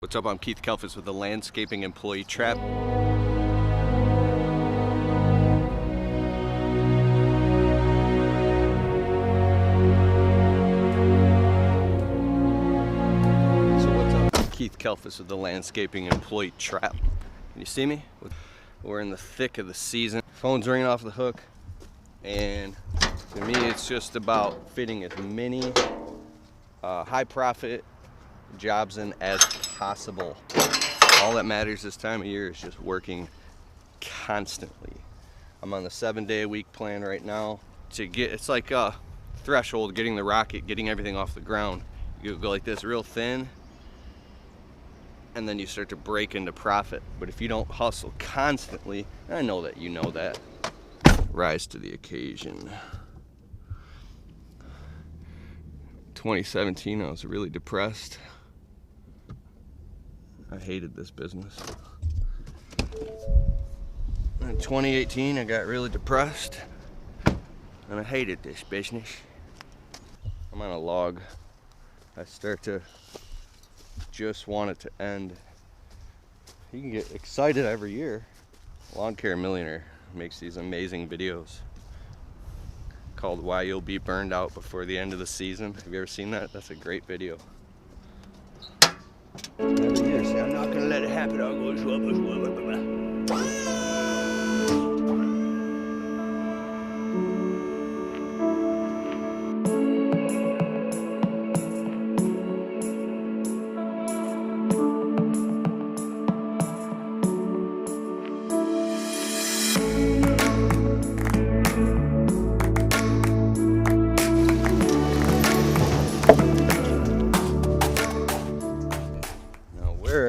What's up? I'm Keith Kalfas with the Landscaping Employee Trap. So what's up? I'm Keith Kalfas with the Landscaping Employee Trap. Can you see me? We're in the thick of the season. Phone's ringing off the hook, and to me it's just about fitting as many high profit jobs in as possible. All that matters this time of year is just working constantly. I'm on the 7-day-a-week plan right now. It's like a threshold, getting the rocket, getting everything off the ground. You go like this real thin, and then you start to break into profit. But if you don't hustle constantly, and I know that you know that, rise to the occasion. 2017, I was really depressed. I hated this business. In 2018, I got really depressed, and I hated this business. I'm on a log. I start to just want it to end. You can get excited every year. Lawn Care Millionaire makes these amazing videos called Why You'll Be Burned Out Before the End of the Season. Have you ever seen that? That's a great video. Every year, say, I'm not gonna let it happen. I'll go Shrub.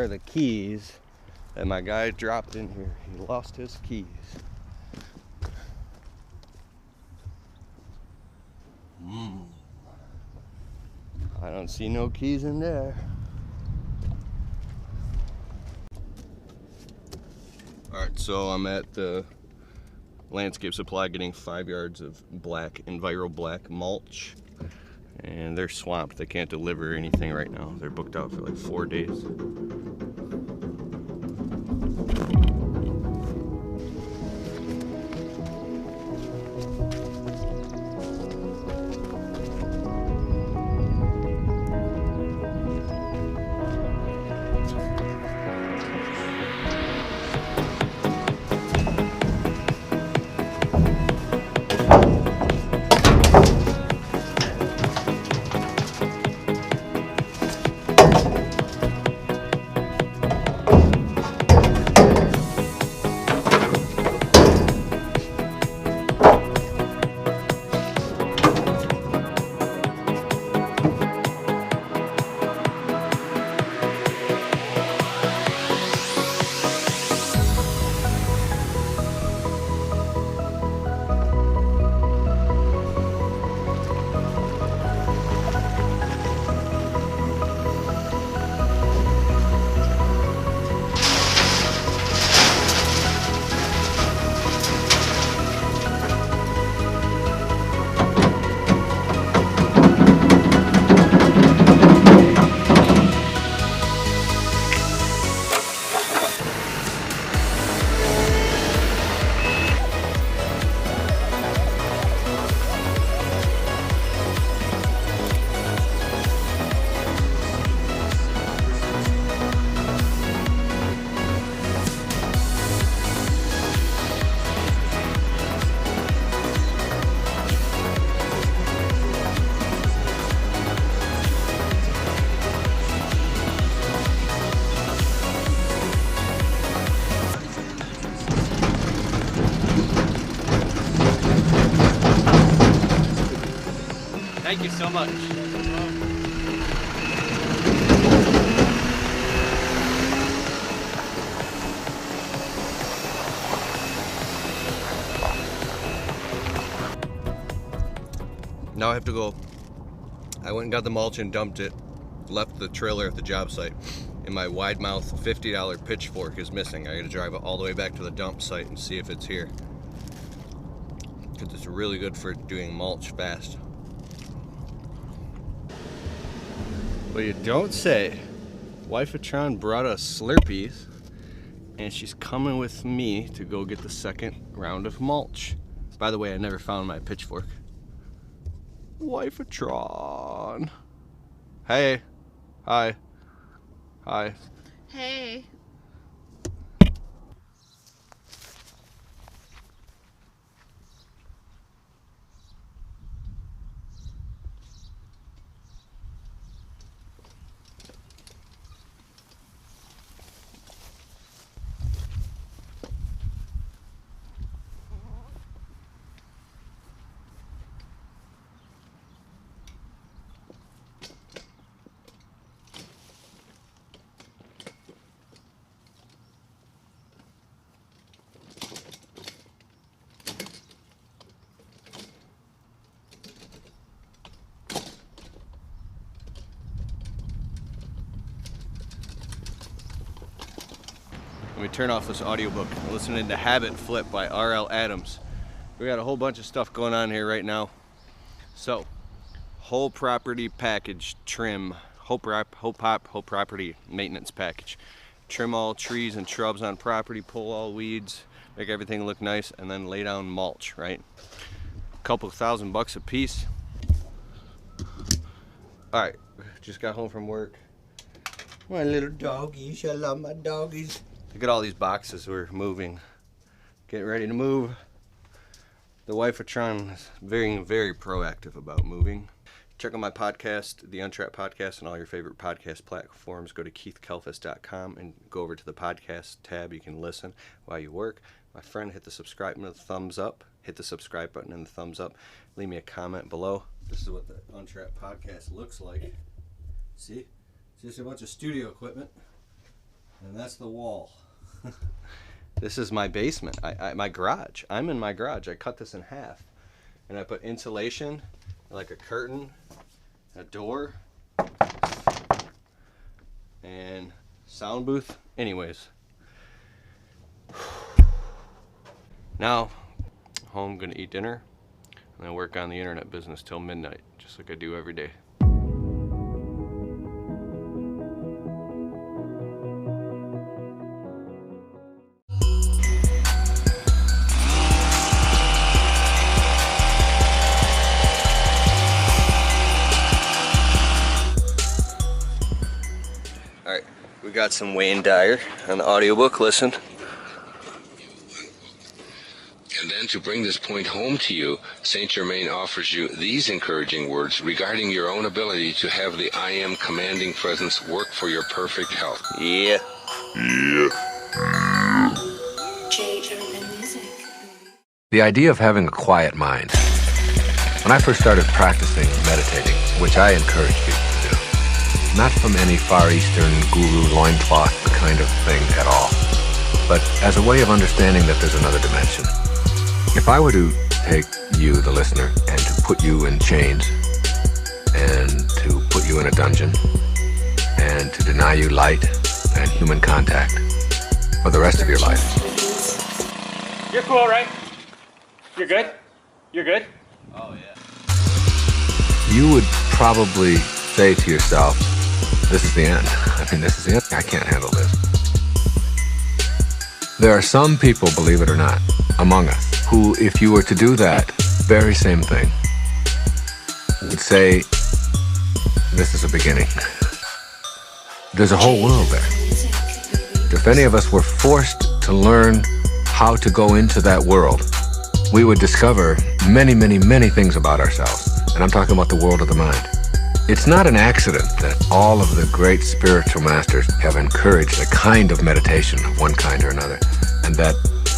The keys that my guy dropped in here. He lost his keys. I don't see no keys in there. Alright, so I'm at the Landscape Supply getting 5 yards of black, Enviro black mulch. And they're swamped. They can't deliver anything right now. They're booked out for like 4 days. Thank you so much. Now I have to go. I went and got the mulch and dumped it, left the trailer at the job site, and my wide mouth $50 pitchfork is missing. I gotta drive it all the way back to the dump site and see if it's here, because it's really good for doing mulch fast. What you don't say Wifetron brought us Slurpees, and she's coming with me to go get the second round of mulch. By the way, I never found my pitchfork. Wifetron. Hey. Hi. Hi. Hey. Let me turn off this audiobook. I'm listening to Habit Flip by R.L. Adams. We got a whole bunch of stuff going on here right now. So, whole property package trim, whole property maintenance package. Trim all trees and shrubs on property, pull all weeds, make everything look nice, and then lay down mulch, right? A couple $1,000 a piece. All right, just got home from work. My little doggies, I love my doggies. Look at all these boxes we're moving. Getting ready to move. The Wifetron is very, very proactive about moving. Check out my podcast, the Untrapped Podcast, and all your favorite podcast platforms. Go to keithkalfas.com and go over to the podcast tab. You can listen while you work. My friend, hit the subscribe button and the thumbs up. Hit the subscribe button and the thumbs up. Leave me a comment below. This is what the Untrapped Podcast looks like. See? It's just a bunch of studio equipment. And that's the wall. This is my basement, my garage. I'm in my garage. I cut this in half. And I put insulation, like a curtain, a door, and sound booth. Anyways. Now, home, gonna eat dinner, and then work on the internet business till midnight, just like I do every day. We got some Wayne Dyer on the audiobook. Listen. And then to bring this point home to you, Saint Germain offers you these encouraging words regarding your own ability to have the I Am commanding presence work for your perfect health. Yeah. The idea of having a quiet mind. When I first started practicing meditating, which I encourage people to do, not from any Far Eastern guru loincloth kind of thing at all, but as a way of understanding that there's another dimension. If I were to take you, the listener, and to put you in chains, and to put you in a dungeon, and to deny you light and human contact for the rest of your life. You're cool, right? You're good? You're good? Oh, yeah. You would probably say to yourself, this is the end. I mean, this is it. I can't handle this. There are some people, believe it or not, among us, who, if you were to do that very same thing, would say, this is a beginning. There's a whole world there. If any of us were forced to learn how to go into that world, we would discover many, many, many things about ourselves. And I'm talking about the world of the mind. It's not an accident that all of the great spiritual masters have encouraged a kind of meditation of one kind or another, and that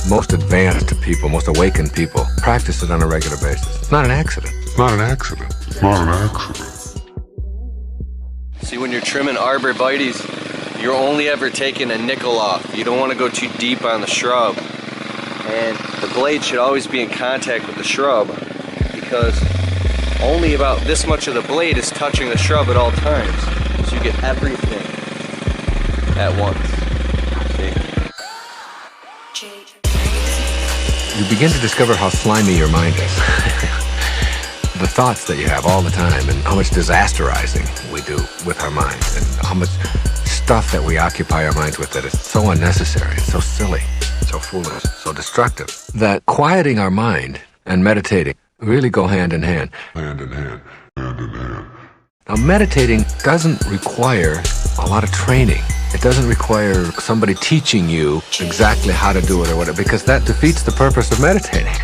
most advanced people, most awakened people, practice it on a regular basis. It's not an accident. It's not an accident. It's not an accident. See, when you're trimming arborvitaes, you're only ever taking a nickel off. You don't want to go too deep on the shrub. And the blade should always be in contact with the shrub, because only about this much of the blade is touching the shrub at all times. So you get everything at once. See? You begin to discover how slimy your mind is. The thoughts that you have all the time, and how much disasterizing we do with our minds, and how much stuff that we occupy our minds with that is so unnecessary, and so silly, so foolish, so destructive, that quieting our mind and meditating really go hand in hand. Hand in hand, hand in hand. Now, meditating doesn't require a lot of training. It doesn't require somebody teaching you exactly how to do it or whatever, because that defeats the purpose of meditating.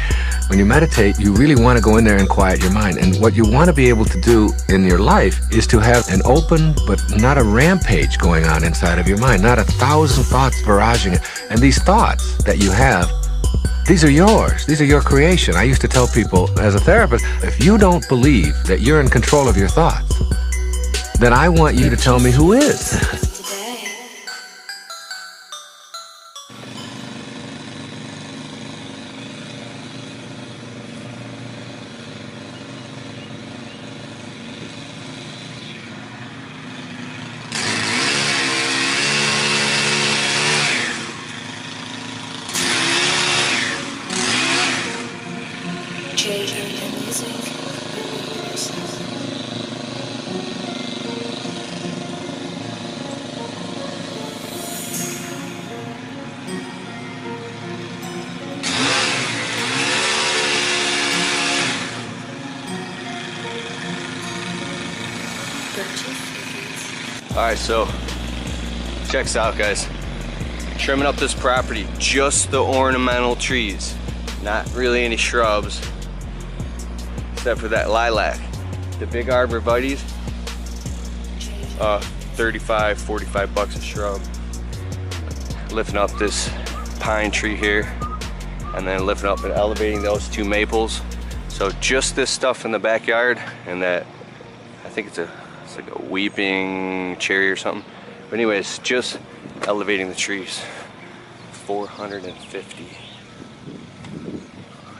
When you meditate, you really want to go in there and quiet your mind. And what you want to be able to do in your life is to have an open, but not a rampage going on inside of your mind, not 1,000 thoughts barraging it. And these thoughts that you have, these are yours. These are your creation. I used to tell people as a therapist, if you don't believe that you're in control of your thoughts, then I want you to tell me who is. Alright, so check this out, guys. Trimming up this property, just the ornamental trees, not really any shrubs, except for that lilac. The big arborvitaes, 35, 45 bucks a shrub. Lifting up this pine tree here, and then lifting up and elevating those two maples. So just this stuff in the backyard, and that, I think it's like a weeping cherry or something. But anyways, just elevating the trees. 450.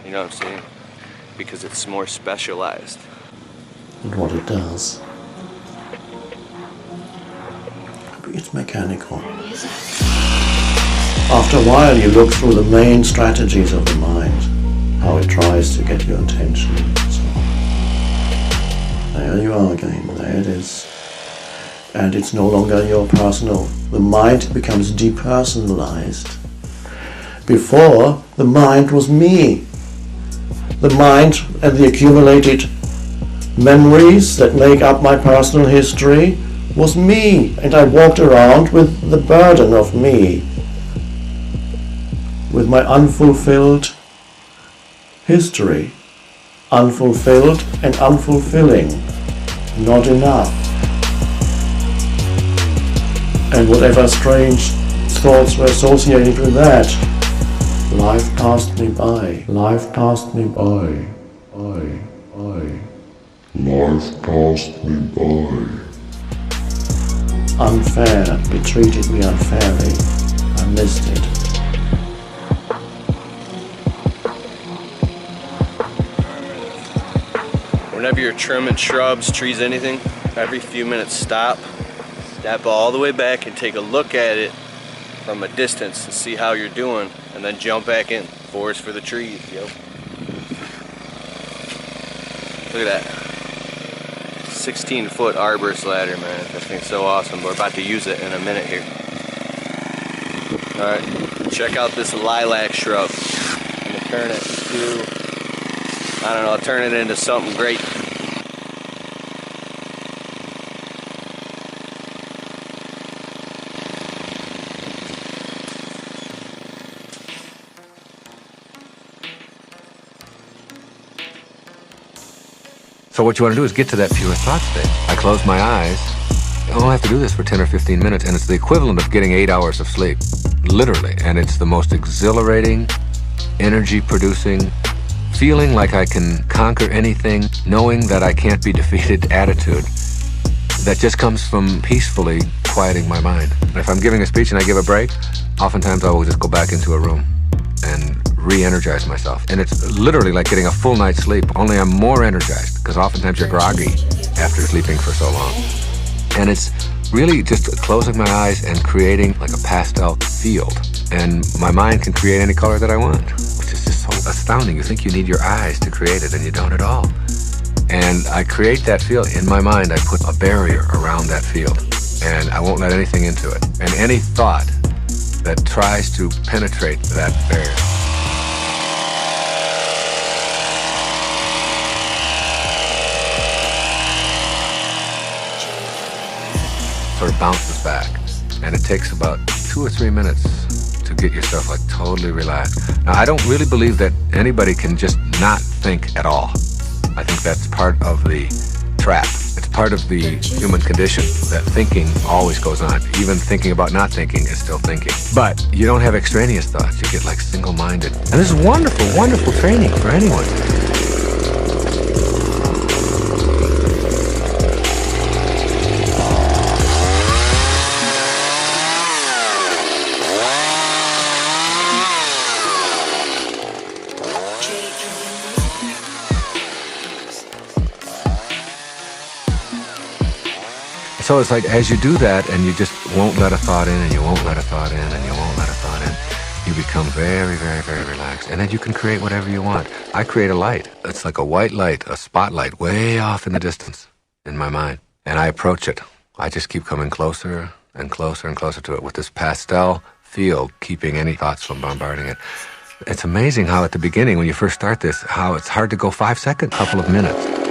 You know what I'm saying? Because it's more specialized. And what it does, it's mechanical. After a while you look through the main strategies of the mind, how it tries to get your attention. So there you are again, there it is. And it's no longer your personal. The mind becomes depersonalized. Before, the mind was me. The mind and the accumulated memories that make up my personal history was me. And I walked around with the burden of me, with my unfulfilled history. Unfulfilled and unfulfilling. Not enough. And whatever strange thoughts were associated with that. Life passed me by. Life passed me by. Life passed me by. Unfair. It treated me unfairly. I missed it. Whenever you're trimming shrubs, trees, anything, every few minutes stop, step all the way back and take a look at it from a distance to see how you're doing, and then jump back in. Forest for the trees, yo. Look at that. 16-foot arborist ladder, man. That thing's so awesome. We're about to use it in a minute here. Alright, check out this lilac shrub. I'm gonna turn it to, I don't know, I'll turn it into something great. So what you want to do is get to that pure thought state. I close my eyes. I only have to do this for 10 or 15 minutes, and it's the equivalent of getting 8 hours of sleep, literally. And it's the most exhilarating, energy-producing, feeling like I can conquer anything, knowing that I can't be defeated attitude that just comes from peacefully quieting my mind. And if I'm giving a speech and I give a break, oftentimes I will just go back into a room and re-energize myself. And it's literally like getting a full night's sleep, only I'm more energized, because oftentimes you're groggy after sleeping for so long. And it's really just closing my eyes and creating like a pastel field. And my mind can create any color that I want, which is just so astounding. You think you need your eyes to create it, and you don't at all. And I create that field. In my mind, I put a barrier around that field. and I won't let anything into it. And any thought that tries to penetrate that barrier sort of bounces back, and it takes about 2 or 3 minutes to get yourself like totally relaxed. Now, I don't really believe that anybody can just not think at all. I think that's part of the trap. It's part of the human condition that thinking always goes on. Even thinking about not thinking is still thinking. But you don't have extraneous thoughts. You get like single-minded. And this is wonderful, wonderful training for anyone. So it's like, as you do that, and you just won't let a thought in, and you won't let a thought in, and you won't let a thought in, you become very, very, very relaxed. And then you can create whatever you want. I create a light. It's like a white light, a spotlight, way off in the distance in my mind. And I approach it. I just keep coming closer and closer and closer to it with this pastel field, keeping any thoughts from bombarding it. It's amazing how at the beginning, when you first start this, how it's hard to go 5 seconds, a couple of minutes.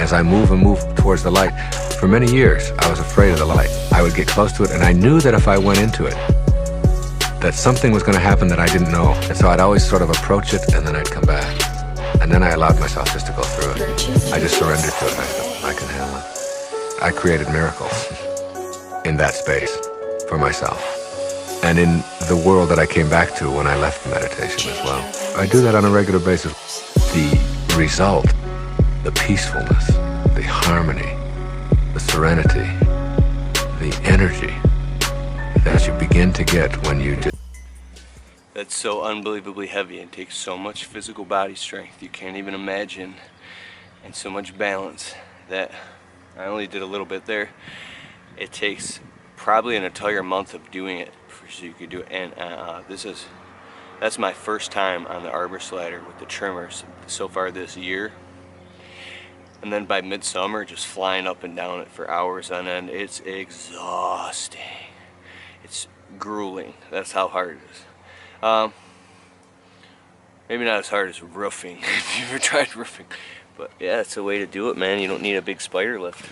As I move and move towards the light, for many years, I was afraid of the light. I would get close to it, and I knew that if I went into it, that something was going to happen that I didn't know. And so I'd always sort of approach it, and then I'd come back. And then I allowed myself just to go through it. I just surrendered to it. I can handle it. I created miracles in that space for myself. And in the world that I came back to when I left meditation as well. I do that on a regular basis. The result, the peacefulness, the harmony, the serenity, the energy that you begin to get when you do. That's so unbelievably heavy and takes so much physical body strength you can't even imagine, and so much balance that I only did a little bit there. It takes probably an entire month of doing it so you could do it. And that's my first time on the arbor slider with the trimmers so far this year. And then by midsummer, just flying up and down it for hours on end, it's exhausting. It's grueling. That's how hard it is. Maybe not as hard as roofing, if you ever tried roofing. But yeah, it's a way to do it, man. You don't need a big spider lift.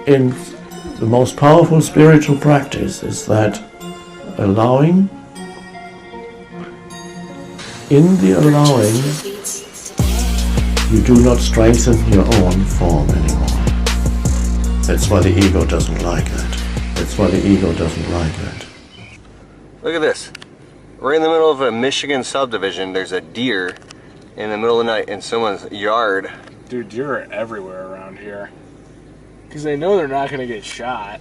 In the most powerful spiritual practice is that allowing, in the allowing, you do not strengthen your own form anymore. That's why the ego doesn't like that. That's why the ego doesn't like that. Look at this. Right in the middle of a Michigan subdivision, there's a deer in the middle of the night in someone's yard. Dude, deer are everywhere around here. Because they know they're not going to get shot.